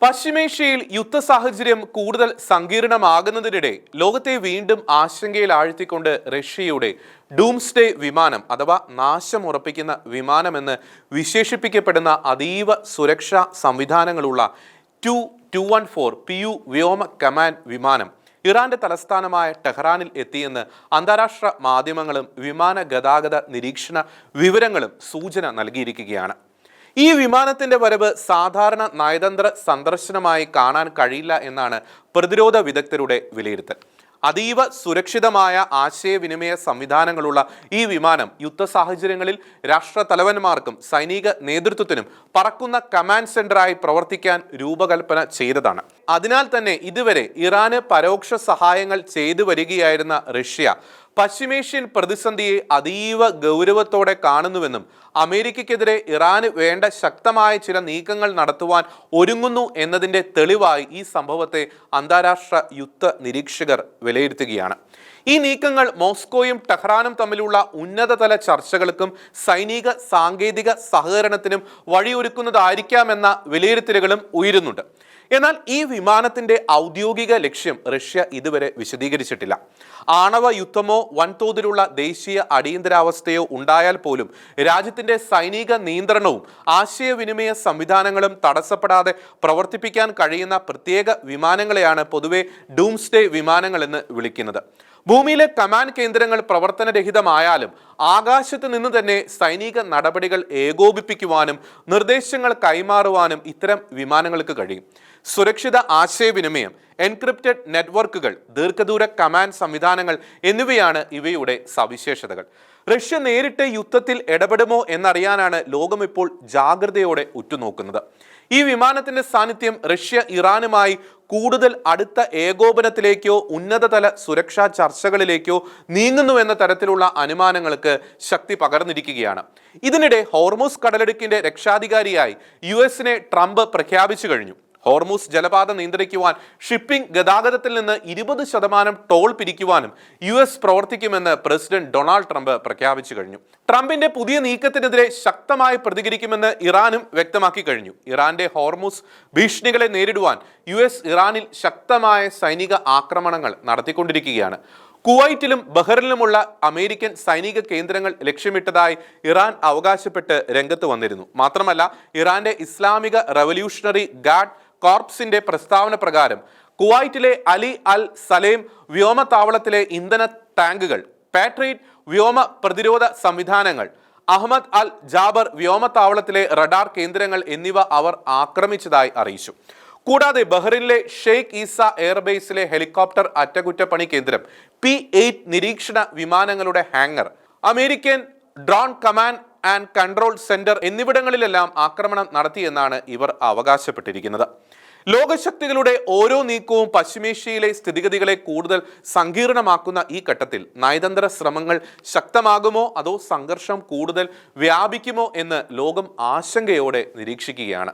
പശ്ചിമേഷ്യയിൽ യുദ്ധ സാഹചര്യം കൂടുതൽ സങ്കീർണമാകുന്നതിനിടെ ലോകത്തെ വീണ്ടും ആശങ്കയിൽ ആഴ്ത്തിക്കൊണ്ട് റഷ്യയുടെ ഡൂംസ്ഡേ വിമാനം അഥവാ നാശമുറപ്പിക്കുന്ന വിമാനമെന്ന് വിശേഷിപ്പിക്കപ്പെടുന്ന അതീവ സുരക്ഷാ സംവിധാനങ്ങളുള്ള Tu-214 PU വ്യോമ കമാൻഡ് വിമാനം ഇറാന്റെ തലസ്ഥാനമായ ടെഹ്റാനിൽ എത്തിയെന്ന് അന്താരാഷ്ട്ര മാധ്യമങ്ങളും വിമാന ഗതാഗത നിരീക്ഷണ വിവരങ്ങളും സൂചന നൽകിയിരിക്കുകയാണ്. ഈ വിമാനത്തിന്റെ വരവ് സാധാരണ നയതന്ത്ര സന്ദർശനമായി കാണാൻ കഴിയില്ല എന്നാണ് പ്രതിരോധ വിദഗ്ധരുടെ വിലയിരുത്തൽ. അതീവ സുരക്ഷിതമായ ആശയവിനിമയ സംവിധാനങ്ങളുള്ള ഈ വിമാനം യുദ്ധ സാഹചര്യങ്ങളിൽ രാഷ്ട്രതലവന്മാർക്കും സൈനിക നേതൃത്വത്തിനും പറക്കുന്ന കമാൻഡ് സെന്ററായി പ്രവർത്തിക്കാൻ രൂപകൽപ്പന ചെയ്തതാണ്. അതിനാൽ തന്നെ ഇതുവരെ ഇറാന് പരോക്ഷ സഹായങ്ങൾ ചെയ്തു വരികയായിരുന്ന റഷ്യ പശ്ചിമേഷ്യൻ പ്രതിസന്ധിയെ അതീവ ഗൗരവത്തോടെ കാണുന്നുവെന്നും അമേരിക്കയ്ക്കെതിരെ ഇറാന് വേണ്ട ശക്തമായ ചില നീക്കങ്ങൾ നടത്തുവാൻ ഒരുങ്ങുന്നു എന്നതിൻ്റെ തെളിവായി ഈ സംഭവത്തെ അന്താരാഷ്ട്ര യുദ്ധ നിരീക്ഷകർ വിലയിരുത്തുകയാണ്. ഈ നീക്കങ്ങൾ മോസ്കോയും ടെഹ്റാനും തമ്മിലുള്ള ഉന്നതതല ചർച്ചകൾക്കും സൈനിക സാങ്കേതിക സഹകരണത്തിനും വഴിയൊരുക്കുന്നതായിരിക്കാമെന്ന വിലയിരുത്തലുകളും ഉയരുന്നുണ്ട്. എന്നാൽ ഈ വിമാനത്തിന്റെ ഔദ്യോഗിക ലക്ഷ്യം റഷ്യ ഇതുവരെ വിശദീകരിച്ചിട്ടില്ല. ആണവ യുദ്ധമോ വൻതോതിലുള്ള ദേശീയ അടിയന്തരാവസ്ഥയോ ഉണ്ടായാൽ പോലും രാജ്യത്തിന്റെ സൈനിക നിയന്ത്രണവും ആശയവിനിമയ സംവിധാനങ്ങളും തടസ്സപ്പെടാതെ പ്രവർത്തിപ്പിക്കാൻ കഴിയുന്ന പ്രത്യേക വിമാനങ്ങളെയാണ് പൊതുവെ ഡൂംസ്ഡേ വിമാനങ്ങൾ എന്ന് വിളിക്കുന്നത്. ഭൂമിയിലെ കമാൻഡ് കേന്ദ്രങ്ങൾ പ്രവർത്തനരഹിതമായാലും ആകാശത്ത് നിന്ന് തന്നെ സൈനിക നടപടികൾ ഏകോപിപ്പിക്കുവാനും നിർദ്ദേശങ്ങൾ കൈമാറുവാനും ഇത്തരം വിമാനങ്ങൾക്ക് കഴിയും. സുരക്ഷിത ആശയവിനിമയം, എൻക്രിപ്റ്റഡ് നെറ്റ്വർക്കുകൾ, ദീർഘദൂര കമാൻഡ് സംവിധാനങ്ങൾ എന്നിവയാണ് ഇവയുടെ സവിശേഷതകൾ. റഷ്യ നേരിട്ട് യുദ്ധത്തിൽ ഇടപെടുമോ എന്നറിയാനാണ് ലോകം ഇപ്പോൾ ജാഗ്രതയോടെ ഉറ്റുനോക്കുന്നത്. ഈ വിമാനത്തിന്റെ സാന്നിധ്യം റഷ്യ ഇറാനുമായി കൂടുതൽ അടുത്ത ഏകോപനത്തിലേക്കോ ഉന്നതതല സുരക്ഷാ ചർച്ചകളിലേക്കോ നീങ്ങുന്നുവെന്ന തരത്തിലുള്ള അനുമാനങ്ങൾക്ക് ശക്തി പകർന്നിരിക്കുകയാണ്. ഇതിനിടെ ഹോർമൂസ് കടലിടുക്കിന്റെ രക്ഷാധികാരിയായി US-നെ ട്രംപ് പ്രഖ്യാപിച്ചു കഴിഞ്ഞു. ഹോർമൂസ് ജലപാത നിയന്ത്രിക്കുവാൻ ഷിപ്പിംഗ് ഗതാഗതത്തിൽ നിന്ന് 20% ടോൾ പിരിക്കുവാനും US പ്രവർത്തിക്കുമെന്ന് പ്രസിഡന്റ് ഡൊണാൾഡ് ട്രംപ് പ്രഖ്യാപിച്ചു കഴിഞ്ഞു. ട്രംപിന്റെ പുതിയ നീക്കത്തിനെതിരെ ശക്തമായി പ്രതികരിക്കുമെന്ന് ഇറാനും വ്യക്തമാക്കി കഴിഞ്ഞു. ഇറാന്റെ ഹോർമൂസ് ഭീഷണികളെ നേരിടുവാൻ US ഇറാനിൽ ശക്തമായ സൈനിക ആക്രമണങ്ങൾ നടത്തിക്കൊണ്ടിരിക്കുകയാണ്. കുവൈറ്റിലും ബഹ്റിനിലുമുള്ള അമേരിക്കൻ സൈനിക കേന്ദ്രങ്ങൾ ലക്ഷ്യമിട്ടതായി ഇറാൻ അവകാശപ്പെട്ട് രംഗത്ത് വന്നിരുന്നു. മാത്രമല്ല, ഇറാന്റെ ഇസ്ലാമിക റവല്യൂഷണറി ഗാർഡ് കോർപ്സിന്റെ പ്രസ്താവന പ്രകാരം കുവൈറ്റിലെ അലി അൽ സലേം വ്യോമതാവളത്തിലെ ഇന്ധന ടാങ്കുകൾ, പാട്രിയറ്റ് വ്യോമ പ്രതിരോധ സംവിധാനങ്ങൾ, അഹമ്മദ് അൽ ജാബർ വ്യോമതാവളത്തിലെ റഡാർ കേന്ദ്രങ്ങൾ എന്നിവ അവർ ആക്രമിച്ചതായി അറിയിച്ചു. കൂടാതെ ബഹ്റിനിലെ ഷെയ്ഖ് ഈസ എയർബേസിലെ ഹെലികോപ്റ്റർ അറ്റകുറ്റപ്പണി കേന്ദ്രം, P-8 നിരീക്ഷണ വിമാനങ്ങളുടെ hangar, American drone command and control centre എന്നിവിടങ്ങളിലെല്ലാം ആക്രമണം നടത്തിയെന്നാണ് ഇവർ അവകാശപ്പെട്ടിരിക്കുന്നത്. ലോകശക്തികളുടെ ഓരോ നീക്കവും പശ്ചിമേഷ്യയിലെ സ്ഥിതിഗതികളെ കൂടുതൽ സങ്കീർണമാക്കുന്ന ഈ ഘട്ടത്തിൽ നയതന്ത്ര ശ്രമങ്ങൾ ശക്തമാകുമോ അതോ സംഘർഷം കൂടുതൽ വ്യാപിക്കുമോ എന്ന് ലോകം ആശങ്കയോടെ നിരീക്ഷിക്കുകയാണ്.